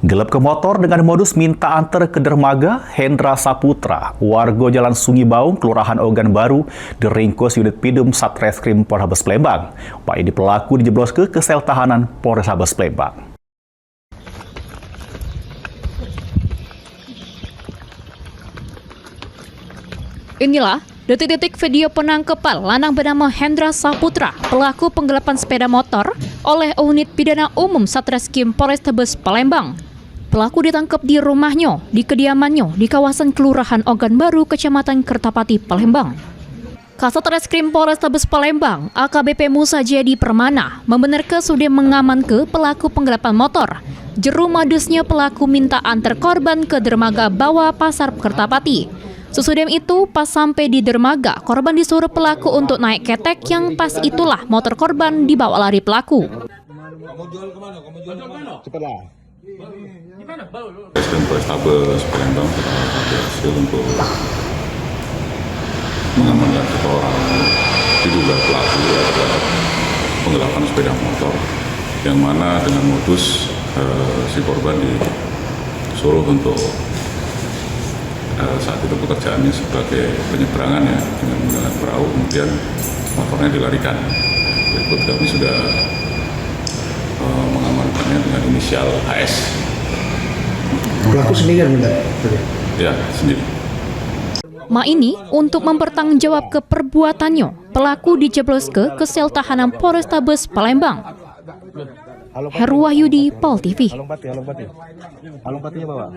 Gelap ke motor dengan modus minta antar ke dermaga, Hendra Saputra, warga Jalan Sungi Baung, Kelurahan Ogan Baru, diringkus unit Pidum Satreskrim Polrestabes Palembang. Pak ini pelaku dijeblos ke sel tahanan Polrestabes Palembang. Inilah detik-detik video penangkapan lanang bernama Hendra Saputra, pelaku penggelapan sepeda motor oleh unit pidana umum Satreskrim Polrestabes Palembang. Pelaku ditangkap di rumahnya, di kediamannya, di kawasan Kelurahan Ogan Baru, Kecamatan Kertapati, Palembang. Kasat Reskrim Polrestabes Palembang, AKBP Musa Jadi Permana, membenarkan sudah mengamankan pelaku penggelapan motor. Jeru modusnya pelaku minta antar korban ke dermaga bawah Pasar Kertapati. Sesudah itu, pas sampai di dermaga, korban disuruh pelaku untuk naik ketek yang pas itulah motor korban dibawa lari pelaku. Kamu jual kemana? Cepatlah. Reskrim Polrestabes Palembang telah berhasil untuk mengamankan seseorang diduga pelaku adalah penggelapan sepeda motor, yang mana dengan modus si korban disuruh untuk saat itu pekerjaannya sebagai penyeberangan ya, dengan menggunakan perahu, kemudian motornya dilarikan. Berikut kami sudah mengamankannya dengan inisial HS. Pelaku sendiri kan? Ya, sendiri. Ma ini untuk mempertanggungjawab perbuatannya, pelaku dijeblos ke sel tahanan Polrestabes Palembang. Heru Wahyudi, Pol TV. Halo Pati, bawa.